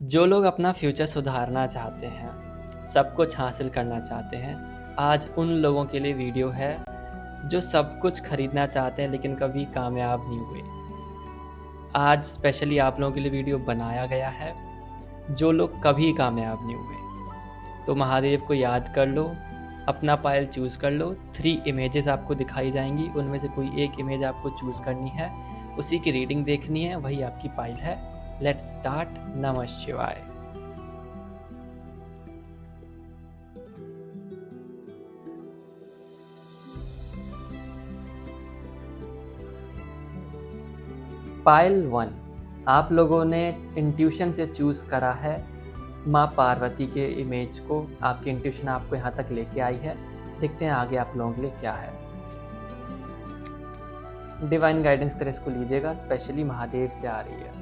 जो लोग अपना फ्यूचर सुधारना चाहते हैं, सब कुछ हासिल करना चाहते हैं, आज उन लोगों के लिए वीडियो है जो सब कुछ खरीदना चाहते हैं लेकिन कभी कामयाब नहीं हुए। आज स्पेशली आप लोगों के लिए वीडियो बनाया गया है जो लोग कभी कामयाब नहीं हुए। तो महादेव को याद कर लो, अपना पायल चूज़ कर लो। 3 इमेजेस आपको दिखाई जाएंगी, उनमें से कोई एक इमेज आपको चूज़ करनी है, उसी की रीडिंग देखनी है, वही आपकी पायल है। Let's start. नमः शिवाय। पायल 1, आप लोगों ने इंट्यूशन से चूज़ करा है माँ पार्वती के इमेज को। आपकी इंट्यूशन आपको यहाँ तक लेके आई है। देखते हैं आगे आप लोगों के लिए क्या है। डिवाइन गाइडेंस की तरह इसको लीजिएगा, स्पेशली महादेव से आ रही है।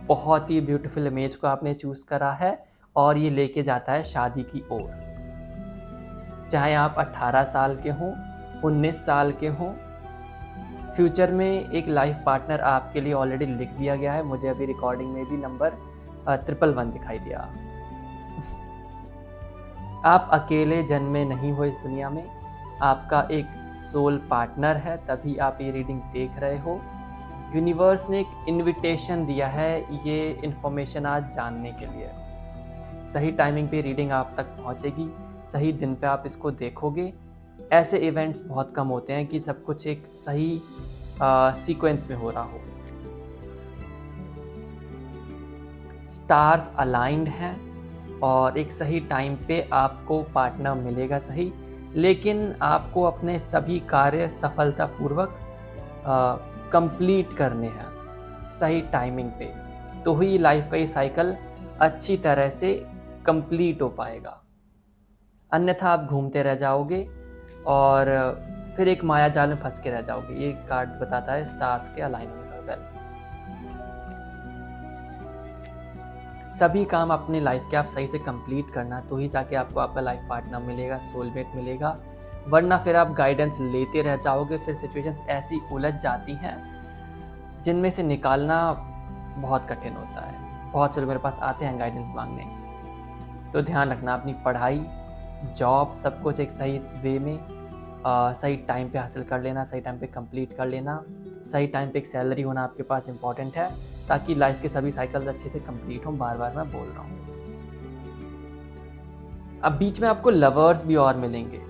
बहुत ही ब्यूटीफुल इमेज को आपने चूज़ करा है और ये लेके जाता है शादी की ओर। चाहे आप 18 साल के हों, 19 साल के हों, फ्यूचर में एक लाइफ पार्टनर आपके लिए ऑलरेडी लिख दिया गया है। मुझे अभी रिकॉर्डिंग में भी नंबर 111 दिखाई दिया। आप अकेले जन्मे नहीं हो इस दुनिया में, आपका एक सोल पार्टनर है, तभी आप ये रीडिंग देख रहे हो। यूनिवर्स ने एक इनविटेशन दिया है ये इन्फॉर्मेशन आज जानने के लिए। सही टाइमिंग पे रीडिंग आप तक पहुंचेगी, सही दिन पे आप इसको देखोगे। ऐसे इवेंट्स बहुत कम होते हैं कि सब कुछ एक सही सीक्वेंस में हो रहा हो। स्टार्स अलाइंड हैं और एक सही टाइम पे आपको पार्टनर मिलेगा सही, लेकिन आपको अपने सभी कार्य सफलतापूर्वक कंप्लीट करने हैं सही टाइमिंग पे, तो ही लाइफ का ये साइकिल अच्छी तरह से कंप्लीट हो पाएगा। अन्यथा आप घूमते रह जाओगे और फिर एक माया जाल में फंस के रह जाओगे। ये कार्ड बताता है स्टार्स के अलाइन होने का। वेल, सभी काम अपनी लाइफ के आप सही से कंप्लीट करना, तो ही जाके आपको आपका लाइफ पार्टनर मिलेगा, सोलमेट मिलेगा। वरना फिर आप गाइडेंस लेते रह जाओगे, फिर सिचुएशंस ऐसी उलझ जाती हैं जिनमें से निकालना बहुत कठिन होता है। बहुत से लोग मेरे पास आते हैं गाइडेंस मांगने। तो ध्यान रखना, अपनी पढ़ाई, जॉब, सब कुछ एक सही वे में सही टाइम पे हासिल कर लेना, सही टाइम पे कंप्लीट कर लेना। सही टाइम पे एक सैलरी होना आपके पास इम्पॉर्टेंट है, ताकि लाइफ के सभी साइकिल्स अच्छे से कंप्लीट हों। बार बार मैं बोल रहा हूँ। अब बीच में आपको लवर्स भी और मिलेंगे,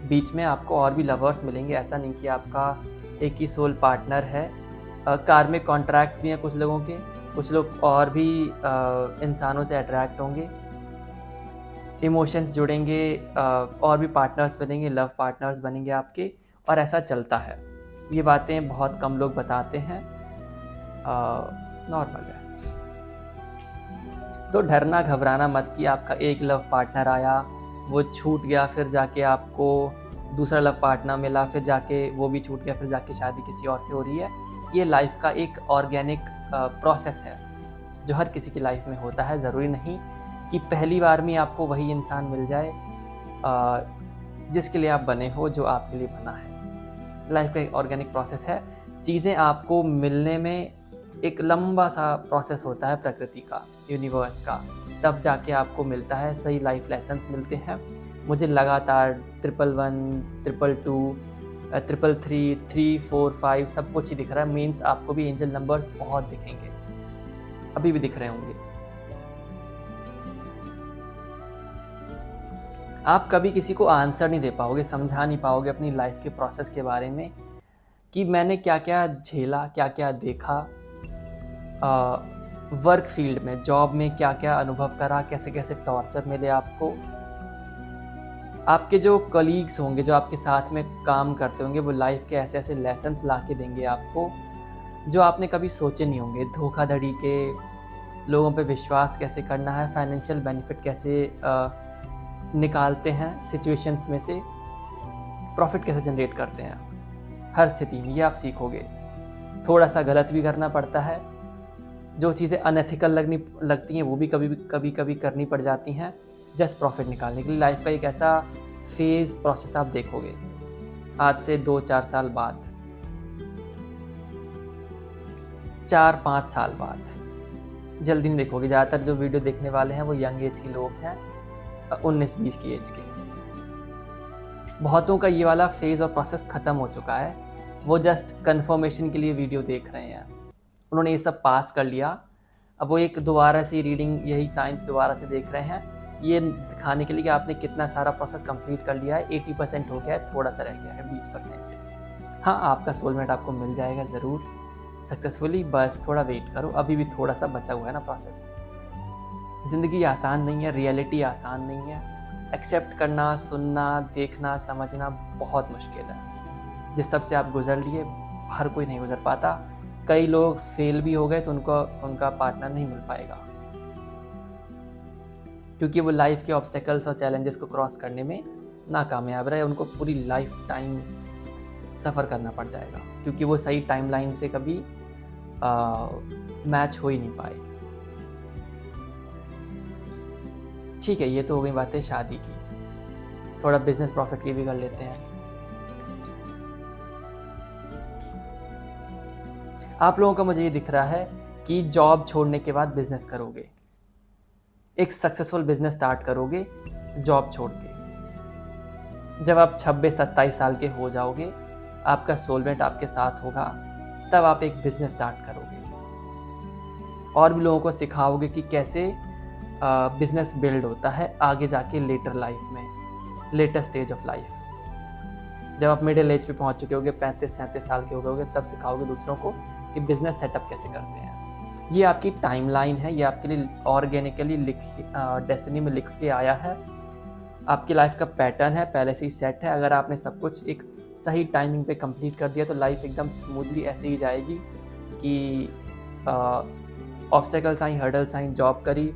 बीच में आपको और भी लवर्स मिलेंगे। ऐसा नहीं कि आपका एक ही सोल पार्टनर है। कार्मिक कॉन्ट्रैक्ट्स भी हैं कुछ लोगों के, कुछ लोग और भी इंसानों से अट्रैक्ट होंगे, इमोशंस जुड़ेंगे, और भी पार्टनर्स बनेंगे, लव पार्टनर्स बनेंगे आपके, और ऐसा चलता है। ये बातें बहुत कम लोग बताते हैं, नॉर्मल है। तो डरना घबराना मत कि आपका एक लव पार्टनर आया, वो छूट गया, फिर जाके आपको दूसरा लव पार्टनर मिला, फिर जाके वो भी छूट गया, फिर जाके शादी किसी और से हो रही है। ये लाइफ का एक ऑर्गेनिक प्रोसेस है जो हर किसी की लाइफ में होता है। ज़रूरी नहीं कि पहली बार में आपको वही इंसान मिल जाए जिसके लिए आप बने हो, जो आपके लिए बना है। लाइफ का एक ऑर्गेनिक प्रोसेस है। चीज़ें आपको मिलने में एक लंबा सा प्रोसेस होता है, प्रकृति का, यूनिवर्स का, तब जाके आपको मिलता है, सही लाइफ लेसन्स मिलते हैं। मुझे लगातार 111, 222, 333, 345 सब कुछ ही दिख रहा है। मीन्स आपको भी एंजल नंबर्स बहुत दिखेंगे, अभी भी दिख रहे होंगे। आप कभी किसी को आंसर नहीं दे पाओगे, समझा नहीं पाओगे अपनी लाइफ के प्रोसेस के बारे में कि मैंने क्या क्या झेला, क्या क्या देखा, वर्क फील्ड में, जॉब में क्या क्या अनुभव करा, कैसे कैसे टॉर्चर मिले आपको। आपके जो कलीग्स होंगे, जो आपके साथ में काम करते होंगे, वो लाइफ के ऐसे ऐसे लेसन्स ला के देंगे आपको जो आपने कभी सोचे नहीं होंगे। धोखाधड़ी के, लोगों पे विश्वास कैसे करना है, फाइनेंशियल बेनिफिट कैसे निकालते हैं सिचुएशंस में से, प्रॉफिट कैसे जनरेट करते हैं हर स्थिति में, ये आप सीखोगे। थोड़ा सा गलत भी करना पड़ता है, जो चीज़ें अनएथिकल लगती हैं वो भी कभी कभी करनी पड़ जाती हैं, जस्ट प्रॉफिट निकालने के लिए। लाइफ का एक ऐसा फेज प्रोसेस आप देखोगे आज से 2-4 साल बाद, 4-5 साल बाद, जल्दी नहीं देखोगे। ज़्यादातर जो वीडियो देखने वाले हैं वो यंग एज के लोग हैं, 19-20 की एज के। बहुतों का ये वाला फेज़ और प्रोसेस ख़त्म हो चुका है, वो जस्ट कन्फर्मेशन के लिए वीडियो देख रहे हैं। उन्होंने ये सब पास कर लिया, अब वो एक दोबारा से रीडिंग यही साइंस दोबारा से देख रहे हैं, ये दिखाने के लिए कि आपने कितना सारा प्रोसेस कंप्लीट कर लिया है। 80% हो गया है, थोड़ा सा रह गया है 20%। हाँ, आपका सोलमेट आपको मिल जाएगा ज़रूर सक्सेसफुली, बस थोड़ा वेट करो, अभी भी थोड़ा सा बचा हुआ है ना प्रोसेस। ज़िंदगी आसान नहीं है, रियलिटी आसान नहीं है। एक्सेप्ट करना, सुनना, देखना, समझना बहुत मुश्किल है। जिस सब से आप गुजर लिए, हर कोई नहीं गुजर पाता। कई लोग फेल भी हो गए तो उनका पार्टनर नहीं मिल पाएगा, क्योंकि वो लाइफ के ऑब्स्टेकल्स और चैलेंजेस को क्रॉस करने में नाकामयाब रहे। उनको पूरी लाइफ टाइम सफ़र करना पड़ जाएगा, क्योंकि वो सही टाइमलाइन से कभी मैच हो ही नहीं पाए। ठीक है, ये तो हो गई बातें शादी की। थोड़ा बिजनेस प्रॉफिट की भी कर लेते हैं। आप लोगों का मुझे ये दिख रहा है कि जॉब छोड़ने के बाद बिजनेस करोगे, एक सक्सेसफुल बिजनेस स्टार्ट करोगे जॉब छोड़ के। जब आप 26-27 साल के हो जाओगे, आपका सोलमेट आपके साथ होगा, तब आप एक बिजनेस स्टार्ट करोगे और भी लोगों को सिखाओगे कि कैसे बिजनेस बिल्ड होता है आगे जाके लेटर लाइफ में, लेटर स्टेज ऑफ लाइफ। जब आप मिडिल एज पे पहुंच चुके होगे, 35-37 साल के हो गए, तब सिखाओगे दूसरों को कि बिजनेस सेटअप कैसे करते हैं। ये आपकी टाइमलाइन है, ये आपके लिए ऑर्गेनिकली डेस्टिनी में लिख के आया है। आपकी लाइफ का पैटर्न है, पहले से ही सेट है। अगर आपने सब कुछ एक सही टाइमिंग पे कंप्लीट कर दिया तो लाइफ एकदम स्मूथली ऐसे ही जाएगी कि ऑब्स्टेकल्स आई, हर्डल्स आई, जॉब करी,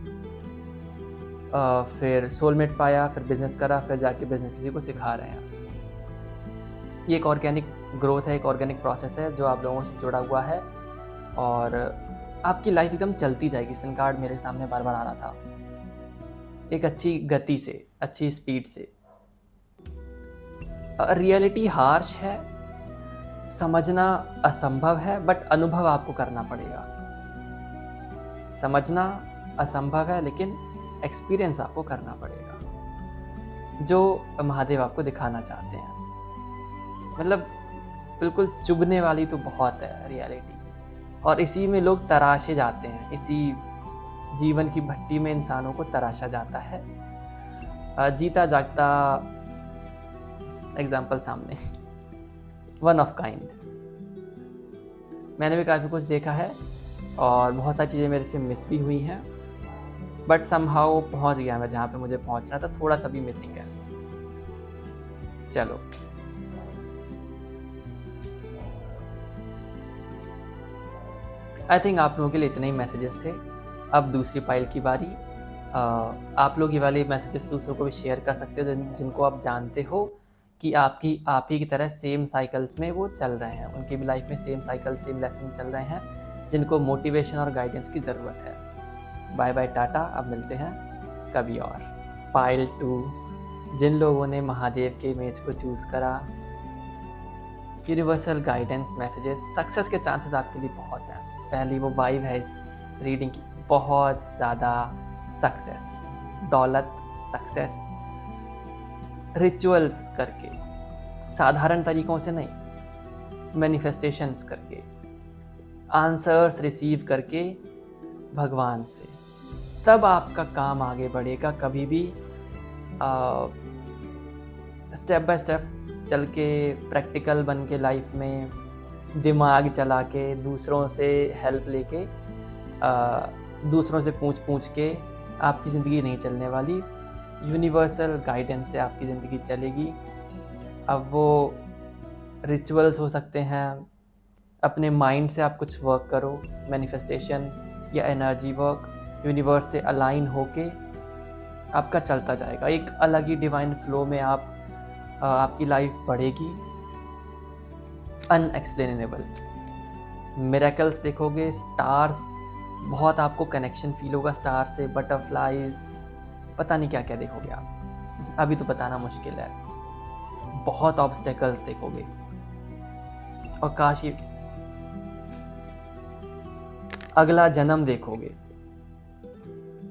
फिर सोलमेट पाया, फिर बिजनेस करा, फिर जाके बिजनेस किसी को सिखा रहे हैं। ये एक ऑर्गेनिक ग्रोथ है, एक ऑर्गेनिक प्रोसेस है जो आप लोगों से जुड़ा हुआ है और आपकी लाइफ एकदम चलती जाएगी। सन कार्ड मेरे सामने बार बार आ रहा था, एक अच्छी गति से, अच्छी स्पीड से। रियलिटी हार्श है, समझना असंभव है, बट अनुभव आपको करना पड़ेगा। समझना असंभव है, लेकिन एक्सपीरियंस आपको करना पड़ेगा, जो महादेव आपको दिखाना चाहते हैं। मतलब बिल्कुल चुभने वाली तो बहुत है रियलिटी, और इसी में लोग तराशे जाते हैं। इसी जीवन की भट्टी में इंसानों को तराशा जाता है। जीता जागता एग्जाम्पल सामने, वन ऑफ काइंड। मैंने भी काफ़ी कुछ देखा है और बहुत सारी चीज़ें मेरे से मिस भी हुई हैं, बट समहाउ पहुंच गया मैं जहाँ पे मुझे पहुंचना था। थोड़ा सा भी मिसिंग है। चलो, आई थिंक आप लोगों के लिए इतने ही मैसेजेस थे। अब दूसरी पाइल की बारी। आप लोग ये वाले मैसेजेस दूसरों को भी शेयर कर सकते हो जिनको आप जानते हो कि आप ही की तरह सेम साइकिल्स में वो चल रहे हैं, उनकी भी लाइफ में सेम साइकिल, सेम लेसन चल रहे हैं, जिनको मोटिवेशन और गाइडेंस की ज़रूरत है। बाय बाय, टाटा, अब मिलते हैं कभी और। पाइल 2, जिन लोगों ने महादेव के इमेज को चूज़ करा, यूनिवर्सल गाइडेंस मैसेजेस, सक्सेस के चांसेस आपके लिए बहुत हैं। पहली वो वाइब है इस रीडिंग की, बहुत ज़्यादा सक्सेस, दौलत, सक्सेस, रिचुअल्स करके, साधारण तरीक़ों से नहीं, मैनिफेस्टेशंस करके, आंसर्स रिसीव करके भगवान से, तब आपका काम आगे बढ़ेगा। कभी भी स्टेप बाय स्टेप चल के, प्रैक्टिकल बन के, लाइफ में दिमाग चला के, दूसरों से हेल्प लेके, दूसरों से पूछ के आपकी ज़िंदगी नहीं चलने वाली। यूनिवर्सल गाइडेंस से आपकी ज़िंदगी चलेगी। अब वो रिचुअल्स हो सकते हैं, अपने माइंड से आप कुछ वर्क करो, मैनिफेस्टेशन या एनर्जी वर्क, यूनिवर्स से अलाइन होके आपका चलता जाएगा। एक अलग ही डिवाइन फ्लो में आपकी लाइफ बढ़ेगी। अनएक्सप्लेनेबल मिरेकल्स देखोगे, स्टार्स, बहुत आपको कनेक्शन फील होगा स्टार से, बटरफ्लाइज, पता नहीं क्या क्या देखोगे आप, अभी तो बताना मुश्किल है। बहुत ऑब्स्टेकल्स देखोगे और काश अगला जन्म देखोगे,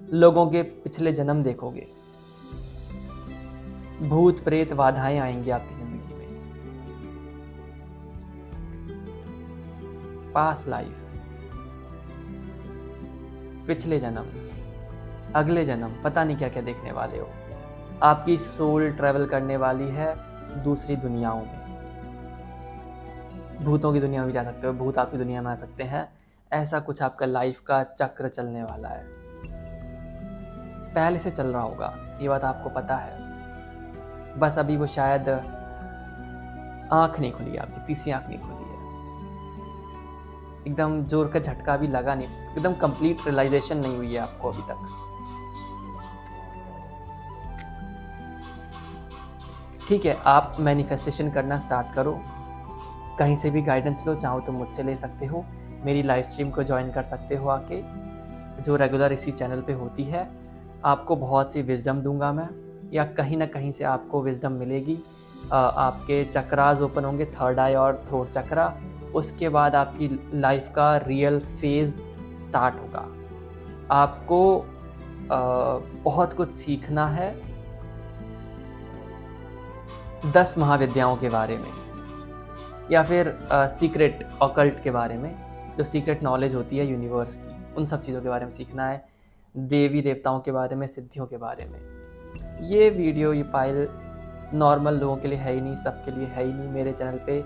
लोगों के पिछले जन्म देखोगे, भूत प्रेत बाधाएं आएंगी आपकी जिंदगी में। पास्ट लाइफ, पिछले जन्म, अगले जन्म, पता नहीं क्या क्या देखने वाले हो। आपकी सोल ट्रैवल करने वाली है दूसरी दुनियाओं में। भूतों की दुनिया में जा सकते हो, भूत आपकी दुनिया में आ सकते हैं। ऐसा कुछ आपका लाइफ का चक्र चलने वाला है, पहले से चल रहा होगा, ये बात आपको पता है। बस अभी वो शायद आंख नहीं खुली, आपकी तीसरी आंख नहीं खुली है, एकदम जोर का झटका भी लगा नहीं, एकदम कंप्लीट रियलाइजेशन नहीं हुई है आपको अभी तक। ठीक है, आप मैनिफेस्टेशन करना स्टार्ट करो, कहीं से भी गाइडेंस लो, चाहो तो मुझसे ले सकते हो, मेरी लाइव स्ट्रीम को ज्वाइन कर सकते हो आके, जो रेगुलर इसी चैनल पे होती है। आपको बहुत सी विजडम दूंगा मैं, या कहीं ना कहीं से आपको विजडम मिलेगी। आपके चक्रास ओपन होंगे, थर्ड आई और थ्रोट चक्रा। उसके बाद आपकी लाइफ का रियल फेज स्टार्ट होगा। आपको बहुत कुछ सीखना है 10 महाविद्याओं के बारे में, या फिर सीक्रेट ऑकल्ट के बारे में, जो सीक्रेट नॉलेज होती है यूनिवर्स की, उन सब चीज़ों के बारे में सीखना है, देवी देवताओं के बारे में, सिद्धियों के बारे में। ये वीडियो, ये फाइल नॉर्मल लोगों के लिए है ही नहीं, सबके लिए है ही नहीं। मेरे चैनल पे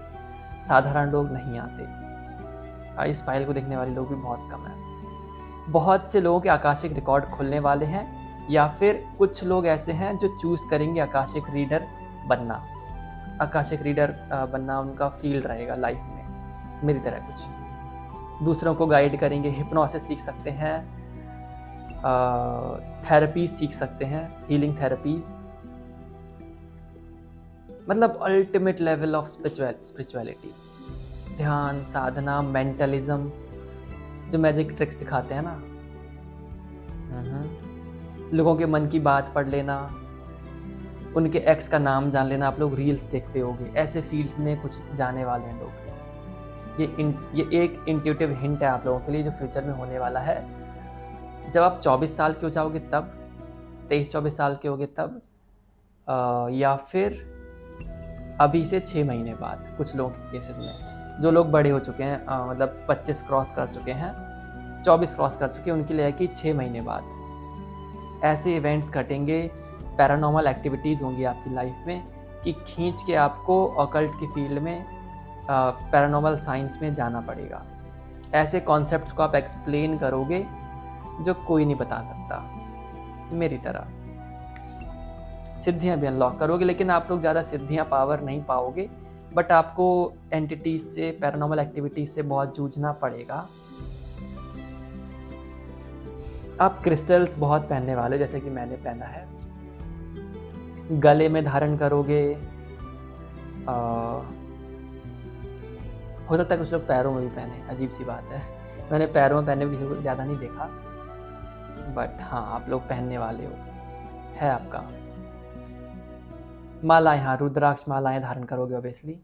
साधारण लोग नहीं आते, इस फाइल को देखने वाले लोग भी बहुत कम हैं। बहुत से लोगों के आकाशिक रिकॉर्ड खुलने वाले हैं, या फिर कुछ लोग ऐसे हैं जो चूज़ करेंगे आकाशिक रीडर बनना। आकाशिक रीडर बनना उनका फील्ड रहेगा लाइफ में, मेरी तरह कुछ। दूसरों को गाइड करेंगे, हिप्नोसिस सीख सकते हैं, थेरेपीज सीख सकते हैं, हीलिंग थेरेपीज, मतलब अल्टीमेट लेवल ऑफ स्पिरिचुअलिटी, ध्यान, साधना, मेंटलिज्म, जो मैजिक ट्रिक्स दिखाते हैं ना, लोगों के मन की बात पढ़ लेना, उनके एक्स का नाम जान लेना। आप लोग रील्स देखते होगे, ऐसे फील्ड्स में कुछ जाने वाले हैं लोग। ये एक इंट्यूटिव हिंट है आप लोगों के लिए, जो फ्यूचर में होने वाला है। जब आप 24 साल के हो जाओगे तब, 23-24 साल के होगे तब, या फिर अभी से 6 महीने बाद, कुछ लोगों के केसेस में, जो लोग बड़े हो चुके हैं, मतलब 25 क्रॉस कर चुके हैं, 24 क्रॉस कर चुके हैं, उनके लिए है कि 6 महीने बाद ऐसे इवेंट्स घटेंगे, पैरानॉर्मल एक्टिविटीज़ होंगी आपकी लाइफ में, कि खींच के आपको ऑकल्ट की फील्ड में, पैरानॉर्मल साइंस में जाना पड़ेगा। ऐसे कॉन्सेप्ट्स को आप एक्सप्लेन करोगे जो कोई नहीं बता सकता, मेरी तरह। सिद्धियां भी अनलॉक करोगे, लेकिन आप लोग ज़्यादा सिद्धियां पावर नहीं पाओगे, बट आपको एंटिटीज से, पैरानॉर्मल एक्टिविटीज से बहुत जूझना पड़ेगा। आप क्रिस्टल्स बहुत पहनने वाले, जैसे कि मैंने पहना है, गले में धारण करोगे, हो सकता है कुछ लोग पैरों में भी पहने, अजीब सी बात है। मैंने पैरों में पहने किसी को ज़्यादा नहीं देखा, बट हाँ, आप लोग पहनने वाले हो, है आपका। मालाएं, हाँ, रुद्राक्ष मालाएं धारण करोगे ऑब्वियसली।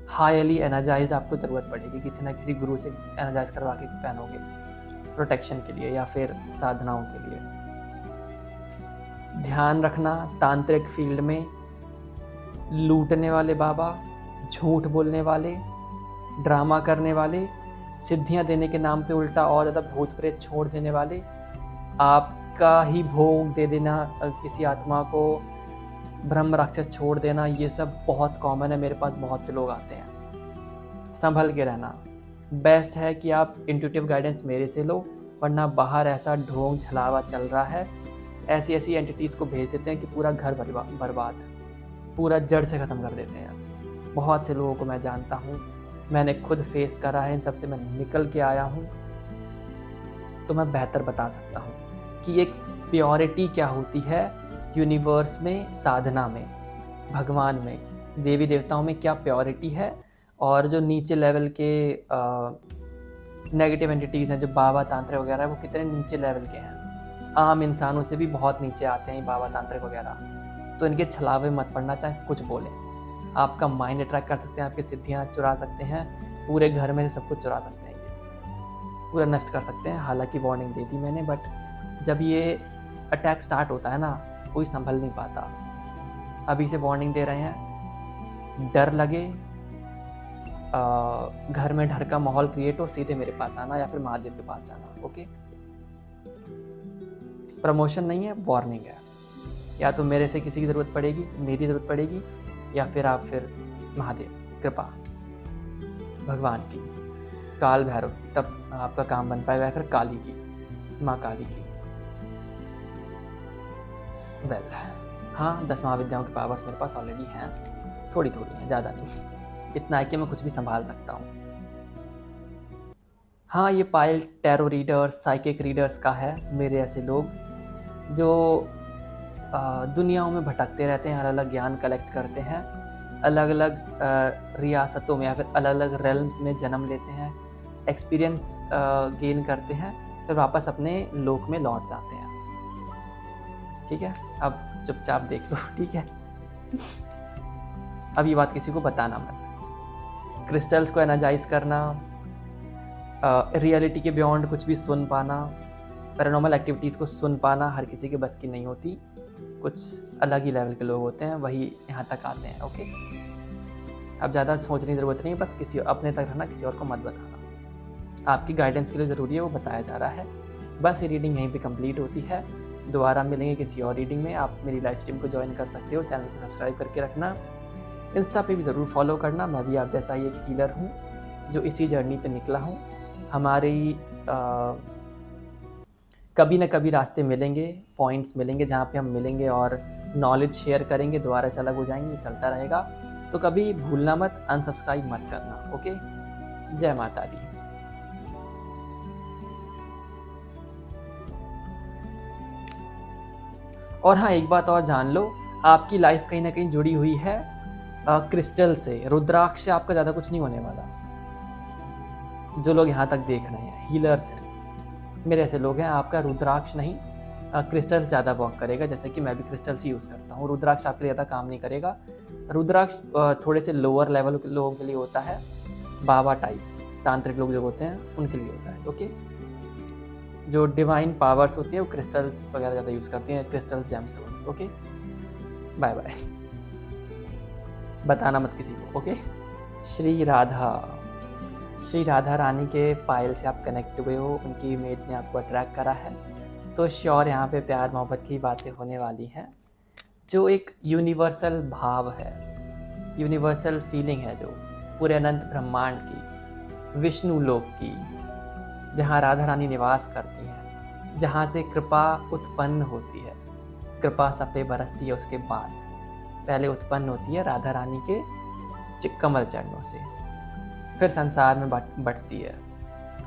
हाईली एनर्जाइज आपको ज़रूरत पड़ेगी, किसी ना किसी गुरु से एनर्जाइज करवा के पहनोगे, प्रोटेक्शन के लिए या फिर साधनाओं के लिए। ध्यान रखना, तांत्रिक फील्ड में लूटने वाले बाबा, झूठ बोलने वाले, ड्रामा करने वाले, सिद्धियां देने के नाम पे उल्टा और ज़्यादा भूत प्रेत छोड़ देने वाले, आपका ही भोग दे देना किसी आत्मा को, ब्रह्म राक्षस छोड़ देना, ये सब बहुत कॉमन है। मेरे पास बहुत से लोग आते हैं। संभल के रहना। बेस्ट है कि आप इंट्यूटिव गाइडेंस मेरे से लो, वरना बाहर ऐसा ढोंग छलावा चल रहा है, ऐसी ऐसी एंटिटीज़ को भेज देते हैं कि पूरा घर बर्बाद, पूरा जड़ से ख़त्म कर देते हैं। बहुत से लोगों को मैं जानता हूँ, मैंने खुद फेस करा है, इन सब से मैं निकल के आया हूँ, तो मैं बेहतर बता सकता हूँ कि एक प्योरिटी क्या होती है यूनिवर्स में, साधना में, भगवान में, देवी देवताओं में क्या प्योरिटी है, और जो नीचे लेवल के नेगेटिव एंटिटीज़ हैं, जो बाबा तांत्रिक वगैरह, वो कितने नीचे लेवल के हैं। आम इंसानों से भी बहुत नीचे आते हैं बाबा तांत्रिक वगैरह। तो इनके छलावे मत पड़ना, चाहे कुछ बोलें। आपका माइंड अट्रैक्ट कर सकते हैं, आपकी सिद्धियाँ चुरा सकते हैं, पूरे घर में से सब कुछ चुरा सकते हैं, ये पूरा नष्ट कर सकते हैं। हालांकि वार्निंग दे दी मैंने, बट जब ये अटैक स्टार्ट होता है ना, कोई संभल नहीं पाता। अभी से वार्निंग दे रहे हैं, डर लगे, घर में डर का माहौल क्रिएट हो, सीधे मेरे पास आना या फिर महादेव के पास जाना। ओके, प्रमोशन नहीं है, वार्निंग है। या तो मेरे से किसी की ज़रूरत पड़ेगी, मेरी ज़रूरत पड़ेगी, या फिर आप फिर महादेव, कृपा भगवान की, काल भैरव की, तब आपका काम बन पाएगा, या फिर काली की, माँ काली की। वेल हाँ, 10 महाविद्याओं की पावर्स मेरे पास ऑलरेडी हैं, थोड़ी थोड़ी हैं, ज़्यादा नहीं। इतना है कि मैं कुछ भी संभाल सकता हूँ। हाँ, ये पायल टैरो रीडर्स, साइकिक रीडर्स का है। मेरे ऐसे लोग जो दुनियाओं में भटकते रहते हैं, अलग अलग ज्ञान कलेक्ट करते हैं, अलग अलग रियासतों में या फिर अलग अलग रेल्म्स में जन्म लेते हैं, एक्सपीरियंस गेन करते हैं, फिर वापस अपने लोक में लौट जाते हैं। ठीक है, अब चुपचाप देख लो। ठीक है, अब ये बात किसी को बताना मत। क्रिस्टल्स को एनर्जाइज करना, रियलिटी के बियॉन्ड कुछ भी सुन पाना, पैरानॉर्मल एक्टिविटीज़ को सुन पाना हर किसी के बस की नहीं होती। कुछ अलग ही लेवल के लोग होते हैं, वही यहाँ तक आते हैं। ओके, अब ज़्यादा सोचने की ज़रूरत नहीं है, बस किसी अपने तक रहना, किसी और को मत बताना। आपकी गाइडेंस के लिए ज़रूरी है, वो बताया जा रहा है। बस ये रीडिंग यहीं पे कंप्लीट होती है। दोबारा मिलेंगे किसी और रीडिंग में। आप मेरी लाइव स्ट्रीम को ज्वाइन कर सकते हो, चैनल को सब्सक्राइब करके रखना, इंस्टा पे भी ज़रूर फॉलो करना। मैं भी आप जैसा ही एक हीलर हूँ जो इसी जर्नी पे निकला हूँ। हमारी कभी ना कभी रास्ते मिलेंगे, पॉइंट्स मिलेंगे जहाँ पे हम मिलेंगे और नॉलेज शेयर करेंगे, दोबारा से अलग हो जाएंगे, चलता रहेगा। तो कभी भूलना मत, अनसब्सक्राइब मत करना। ओके, जय माता दी। और हाँ, एक बात और जान लो, आपकी लाइफ कहीं ना कहीं जुड़ी हुई है क्रिस्टल से। रुद्राक्ष से आपका ज़्यादा कुछ नहीं होने वाला। जो लोग यहाँ तक देख रहे हैं, हीलर्स हैं, मेरे ऐसे लोग हैं, आपका रुद्राक्ष नहीं क्रिस्टल ज़्यादा वर्क करेगा। जैसे कि मैं भी क्रिस्टल्स ही यूज़ करता हूँ, रुद्राक्ष आपके लिए ज़्यादा काम नहीं करेगा। रुद्राक्ष थोड़े से लोअर लेवल के लोगों के लिए होता है, बाबा टाइप्स, तांत्रिक लोग जो होते हैं उनके लिए होता है। ओके, जो डिवाइन पावर्स होती है वो क्रिस्टल्स वगैरह ज़्यादा यूज़ करती हैं, crystal gemstones. Okay, bye bye, बताना मत किसी को। ओके, श्री राधा रानी के पायल से आप कनेक्ट हुए हो, उनकी इमेज ने आपको अट्रैक्ट करा है, तो श्योर यहाँ पे प्यार मोहब्बत की बातें होने वाली हैं, जो एक यूनिवर्सल भाव है, यूनिवर्सल फीलिंग है, जो पूरे अनंत ब्रह्मांड की, विष्णु लोक की, जहाँ राधा रानी निवास करती हैं, जहाँ से कृपा उत्पन्न होती है। कृपा सब पे बरसती है, उसके बाद पहले उत्पन्न होती है राधा रानी के कमल चरणों से, फिर संसार में बढ़ती है।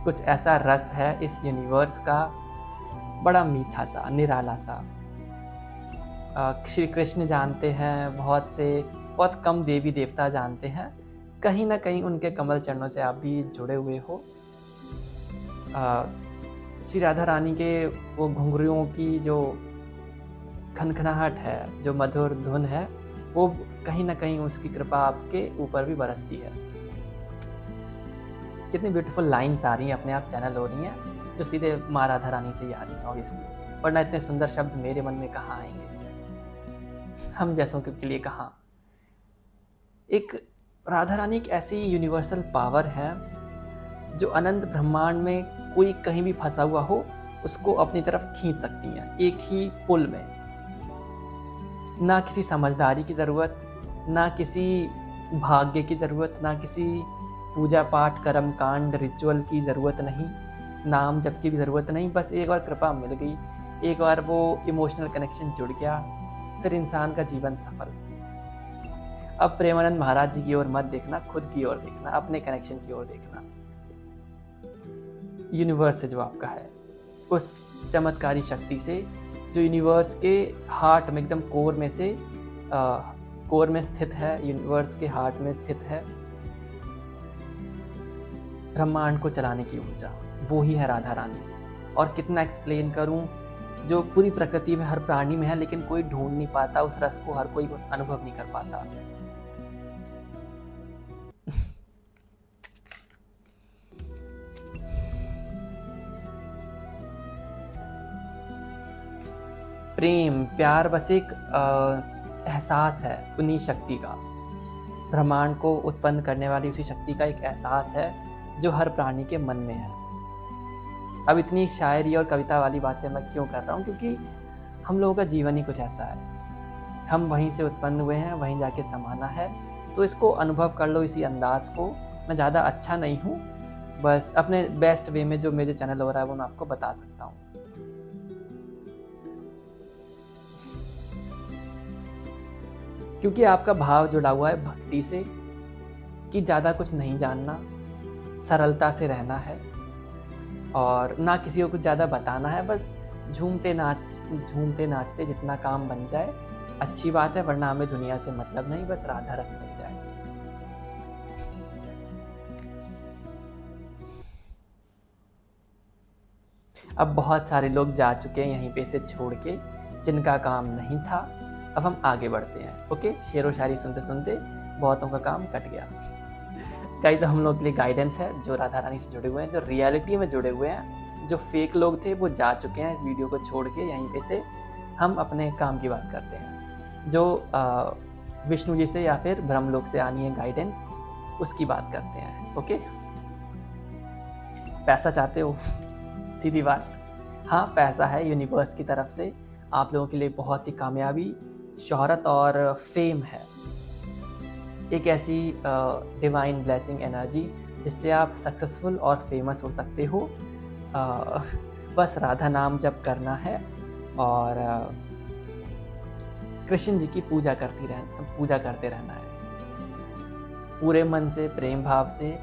कुछ ऐसा रस है इस यूनिवर्स का, बड़ा मीठा सा, निराला सा। श्री कृष्ण जानते हैं, बहुत कम देवी देवता जानते हैं, कहीं ना कहीं उनके कमल चरणों से आप भी जुड़े हुए हो। श्री राधा रानी के वो घुंघरुओं की जो खनखनाहट है, जो मधुर धुन है, वो कहीं ना कहीं उसकी कृपा आपके ऊपर भी बरसती है। कितनी ब्यूटीफुल लाइन्स आ रही हैं, अपने आप चैनल हो रही हैं, जो सीधे माँ राधा रानी से ही आ रही हैं ऑब्वियसली, वरना इतने सुंदर शब्द मेरे मन में कहाँ आएंगे, हम जैसों के लिए कहाँ। एक राधा रानी एक ऐसी यूनिवर्सल पावर है जो अनंत ब्रह्मांड में कोई कहीं भी फंसा हुआ हो, उसको अपनी तरफ खींच सकती हैं, एक ही पुल में। ना किसी समझदारी की ज़रूरत, ना किसी भाग्य की ज़रूरत, ना किसी पूजा पाठ कर्म कांड रिचुअल की ज़रूरत नहीं, नाम जप की भी ज़रूरत नहीं। बस एक बार कृपा मिल गई, एक बार वो इमोशनल कनेक्शन जुड़ गया, फिर इंसान का जीवन सफल। अब प्रेमानंद महाराज जी की ओर मत देखना, खुद की ओर देखना, अपने कनेक्शन की ओर देखना। यूनिवर्स से जो आपका है, उस चमत्कारी शक्ति से जो यूनिवर्स के हार्ट में, एकदम कोर में से कोर में स्थित है, यूनिवर्स के हार्ट में स्थित है, ब्रह्मांड को चलाने की ऊर्जा, वो ही है राधा रानी। और कितना एक्सप्लेन करूं, जो पूरी प्रकृति में हर प्राणी में है, लेकिन कोई ढूंढ नहीं पाता उस रस को, हर कोई अनुभव नहीं कर पाता। प्रेम, प्यार बस एक एहसास है उन्हीं शक्ति का। ब्रह्मांड को उत्पन्न करने वाली उसी शक्ति का एक एहसास है जो हर प्राणी के मन में है। अब इतनी शायरी और कविता वाली बातें मैं क्यों कर रहा हूँ? क्योंकि हम लोगों का जीवन ही कुछ ऐसा है। हम वहीं से उत्पन्न हुए हैं, वहीं जाके समाना है। तो इसको अनुभव कर लो, इसी अंदाज को। मैं ज़्यादा अच्छा नहीं हूँ, बस अपने बेस्ट वे में जो मेरे चैनल हो रहा है वो मैं आपको बता सकता हूँ। क्योंकि आपका भाव जुड़ा हुआ है भक्ति से, कि ज़्यादा कुछ नहीं जानना, सरलता से रहना है और ना किसी को कुछ ज़्यादा बताना है। बस झूमते नाचते जितना काम बन जाए अच्छी बात है, वरना हमें दुनिया से मतलब नहीं, बस राधा रस मिल जाए। अब बहुत सारे लोग जा चुके हैं यहीं पे से छोड़ के, जिनका काम नहीं था। अब हम आगे बढ़ते हैं। ओके, शेरो शायरी सुनते सुनते बहुतों का काम कट गया। गाइस, हम लोग के लिए गाइडेंस है जो राधा रानी से जुड़े हुए हैं, जो रियलिटी में जुड़े हुए हैं। जो फेक लोग थे वो जा चुके हैं इस वीडियो को छोड़ के। यहीं पे से हम अपने काम की बात करते हैं, जो विष्णु जी से या फिर ब्रह्मलोक से आनी है गाइडेंस, उसकी बात करते हैं। ओके, पैसा चाहते हो? सीधी बात, हाँ, पैसा है यूनिवर्स की तरफ से आप लोगों के लिए बहुत सी कामयाबी, शोहरत और फेम है। एक ऐसी डिवाइन ब्लेसिंग एनर्जी जिससे आप सक्सेसफुल और फेमस हो सकते हो। बस राधा नाम जप करना है और कृष्ण जी की पूजा करते रहना है पूरे मन से, प्रेम भाव से।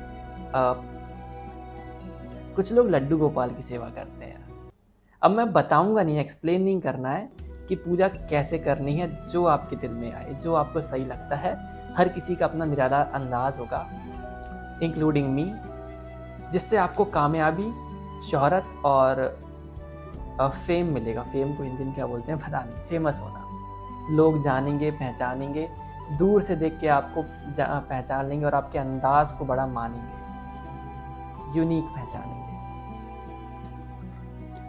कुछ लोग लड्डू गोपाल की सेवा करते हैं। अब मैं बताऊंगा नहीं, एक्सप्लेन नहीं करना है कि पूजा कैसे करनी है। जो आपके दिल में आए, जो आपको सही लगता है। हर किसी का अपना निराला अंदाज होगा, इंक्लूडिंग मी, जिससे आपको कामयाबी, शोहरत और फेम मिलेगा। फेम को हिंदी में क्या बोलते हैं पता नहीं, फेमस होना। लोग जानेंगे, पहचानेंगे, दूर से देख के आपको पहचान लेंगे और आपके अंदाज को बड़ा मानेंगे, यूनिक पहचानेंगे।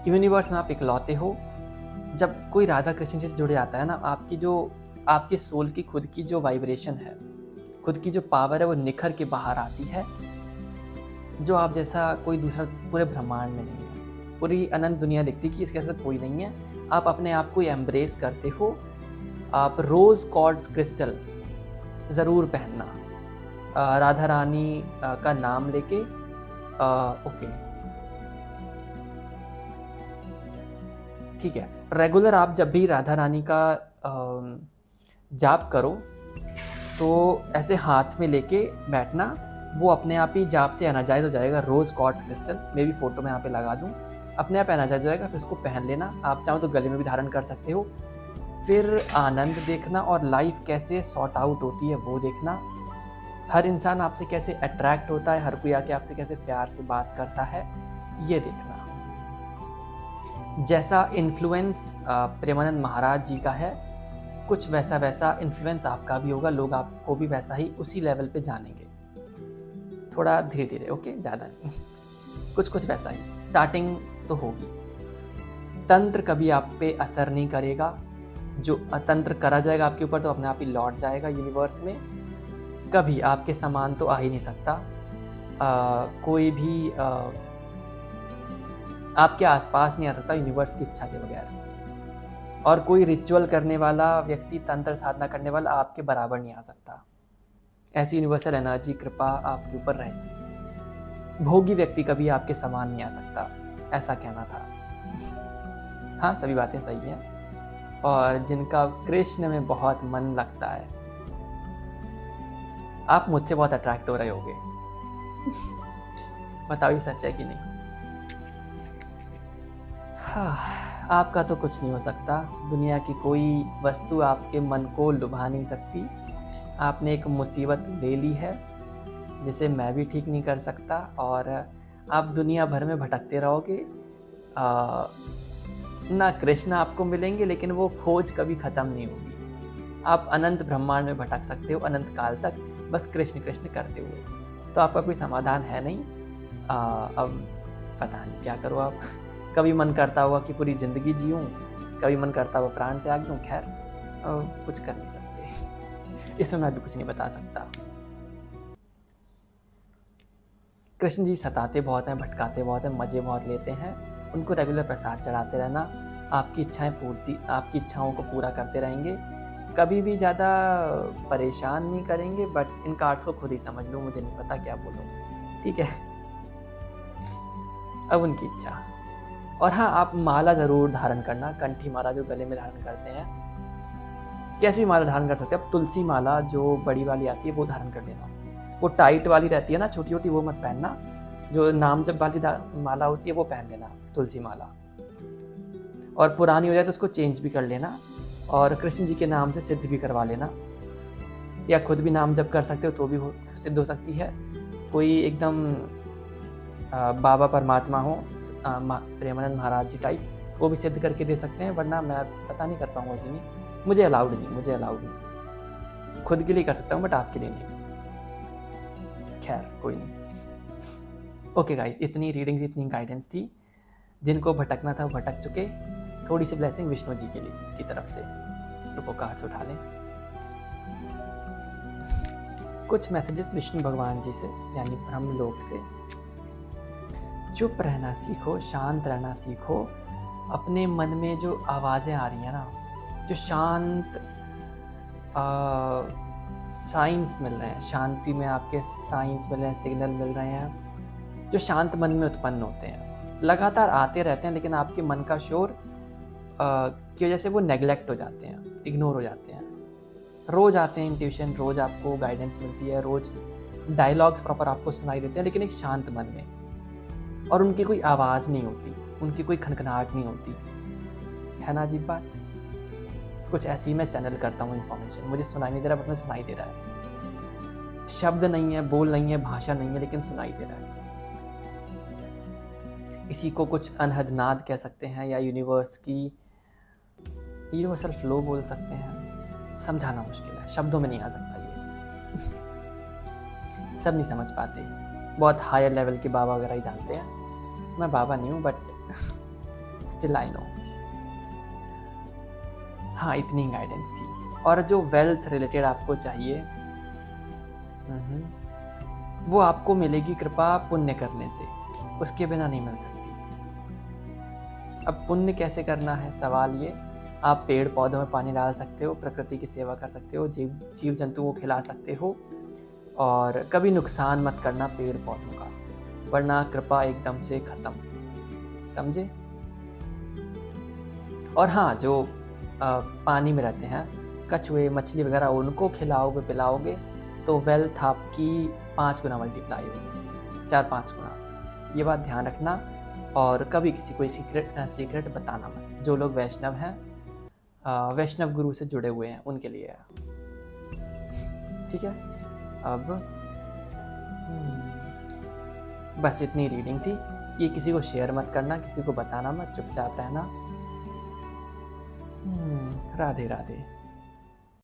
यूनिवर्स में आप इकलौते हो। जब कोई राधा कृष्ण जी से जुड़े आता है ना, आपकी सोल की खुद की जो वाइब्रेशन है, खुद की जो पावर है, वो निखर के बाहर आती है, जो आप जैसा कोई दूसरा पूरे ब्रह्मांड में नहीं है। पूरी अनंत दुनिया दिखती कि इसके साथ कोई नहीं है। आप अपने आप को एम्ब्रेस करते हो। आप रोज़ क्वार्ट्ज क्रिस्टल ज़रूर पहनना, राधा रानी का नाम लेके। ओके, ठीक है। रेगुलर आप जब भी राधा रानी का जाप करो तो ऐसे हाथ में लेके बैठना, वो अपने आप ही जाप से एनर्जाइज हो जाएगा। रोज़ क्वार्ट्ज क्रिस्टल, मैं भी फ़ोटो में यहाँ पे लगा दूँ, अपने आप एनर्जाइज हो जाएगा। फिर उसको पहन लेना। आप चाहो तो गले में भी धारण कर सकते हो। फिर आनंद देखना और लाइफ कैसे सॉर्ट आउट होती है वो देखना। हर इंसान आपसे कैसे अट्रैक्ट होता है, हर कोई आके आपसे कैसे प्यार से बात करता है, ये देखना। जैसा इन्फ्लुएंस प्रेमानंद महाराज जी का है, कुछ वैसा इन्फ्लुएंस आपका भी होगा। लोग आपको भी वैसा ही उसी लेवल पे जानेंगे, थोड़ा धीरे धीरे। ओके, ज़्यादा नहीं, कुछ वैसा ही स्टार्टिंग तो होगी। तंत्र कभी आप पे असर नहीं करेगा। जो तंत्र करा जाएगा आपके ऊपर तो अपने आप ही लौट जाएगा यूनिवर्स में। कभी आपके समान तो आ ही नहीं सकता। कोई भी आपके आसपास नहीं आ सकता यूनिवर्स की इच्छा के बगैर। और कोई रिचुअल करने वाला व्यक्ति, तंत्र साधना करने वाला आपके बराबर नहीं आ सकता। ऐसी यूनिवर्सल एनर्जी, कृपा आपके ऊपर रहेगी। भोगी व्यक्ति कभी आपके समान नहीं आ सकता, ऐसा कहना था। हाँ, सभी बातें सही हैं। और जिनका कृष्ण में बहुत मन लगता है, आप मुझसे बहुत अट्रैक्ट हो रहे होगे। बताओ ये सच है कि नहीं? हाँ, आपका तो कुछ नहीं हो सकता। दुनिया की कोई वस्तु आपके मन को लुभा नहीं सकती। आपने एक मुसीबत ले ली है जिसे मैं भी ठीक नहीं कर सकता, और आप दुनिया भर में भटकते रहोगे। ना कृष्ण आपको मिलेंगे, लेकिन वो खोज कभी ख़त्म नहीं होगी। आप अनंत ब्रह्मांड में भटक सकते हो अनंत काल तक, बस कृष्ण कृष्ण करते हुए। तो आपका कोई समाधान है नहीं। अब पता नहीं क्या करो आप। कभी मन करता होगा कि पूरी ज़िंदगी जीऊँ, कभी मन करता वो प्राण त्याग दूँ, खैर कुछ कर नहीं सकते। इसमें मैं भी कुछ नहीं बता सकता। कृष्ण जी सताते बहुत हैं, भटकाते बहुत हैं, मज़े बहुत लेते हैं। उनको रेगुलर प्रसाद चढ़ाते रहना, आपकी इच्छाओं को पूरा करते रहेंगे। कभी भी ज़्यादा परेशान नहीं करेंगे, बट इन कार्ड्स को खुद ही समझ लो, मुझे नहीं पता क्या बोलूँ, ठीक है? अब उनकी इच्छा। और हाँ, आप माला ज़रूर धारण करना, कंठी माला जो गले में धारण करते हैं। कैसी माला धारण कर सकते हैं? अब तुलसी माला जो बड़ी वाली आती है वो धारण कर लेना। वो टाइट वाली रहती है ना, छोटी-छोटी, वो मत पहनना। जो नाम जप वाली माला होती है वो पहन लेना, तुलसी माला। और पुरानी हो जाए तो उसको चेंज भी कर लेना, और कृष्ण जी के नाम से सिद्ध भी करवा लेना, या खुद भी नाम जप कर सकते हो तो भी सिद्ध हो सकती है। कोई एकदम बाबा परमात्मा हो, प्रेमानंद महाराज जी टाइप, वो भी सिद्ध करके दे सकते हैं, वरना मैं पता नहीं कर पाऊँगा कि नहीं, मुझे अलाउड नहीं। खुद के लिए कर सकता हूँ बट आपके लिए नहीं। खैर कोई नहीं। ओके गाइस, इतनी रीडिंग थी, इतनी गाइडेंस थी। जिनको भटकना था वो भटक चुके। थोड़ी सी ब्लेसिंग विष्णु जी की तरफ से। रुको कार्ड्स उठा लें। कुछ मैसेजेस विष्णु भगवान जी से, यानी ब्रह्मलोक से। चुप रहना सीखो, शांत रहना सीखो। अपने मन में जो आवाज़ें आ रही हैं ना, जो शांत साइंस मिल रहे हैं, शांति में आपके साइंस मिल रहे हैं, सिग्नल मिल रहे हैं, जो शांत मन में उत्पन्न होते हैं, लगातार आते रहते हैं, लेकिन आपके मन का शोर की वजह से वो नेग्लेक्ट हो जाते हैं, इग्नोर हो जाते हैं। रोज़ आते हैं इंट्यूशन, रोज़ आपको गाइडेंस मिलती है, रोज़ डायलॉग्स प्रॉपर आपको सुनाई देते हैं, लेकिन एक शांत मन में, और उनकी कोई आवाज़ नहीं होती, उनकी कोई खनखनाहट नहीं होती, है ना अजीब बात? कुछ ऐसी ही मैं चैनल करता हूँ इन्फॉर्मेशन, मुझे सुनाई नहीं दे रहा बट मैं सुनाई दे रहा है। शब्द नहीं है, बोल नहीं है, भाषा नहीं है, लेकिन सुनाई दे रहा है। इसी को कुछ अनहद नाद कह सकते हैं, या यूनिवर्स की यूनिवर्सल फ्लो बोल सकते हैं। समझाना मुश्किल है, शब्दों में नहीं आ सकता ये। सब नहीं समझ पाते, बहुत हायर लेवल के बाबा वगैरह ही जानते हैं। मैं बाबा नहीं हूँ बट स्टिल आई नो। हाँ, इतनी गाइडेंस थी। और जो वेल्थ रिलेटेड आपको चाहिए, वो आपको मिलेगी कृपा पुण्य करने से, उसके बिना नहीं मिल सकती। अब पुण्य कैसे करना है, सवाल ये। आप पेड़ पौधों में पानी डाल सकते हो, प्रकृति की सेवा कर सकते हो, जीव जंतु को खिला सकते हो, और कभी नुकसान मत करना पेड़ पौधों का, वरना कृपा एकदम से खत्म, समझे? और हाँ, जो पानी में रहते हैं, कछुए मछली वगैरह, उनको खिलाओगे पिलाओगे तो वेल्थ आपकी 5 गुना मल्टीप्लाई होगी, 4-5 गुना। ये बात ध्यान रखना, और कभी किसी को सीक्रेट बताना मत। जो लोग वैष्णव हैं, वैष्णव गुरु से जुड़े हुए हैं, उनके लिए है, ठीक है? अब बस इतनी रीडिंग थी। ये किसी को शेयर मत करना, किसी को बताना मत, चुपचाप रहना। राधे राधे।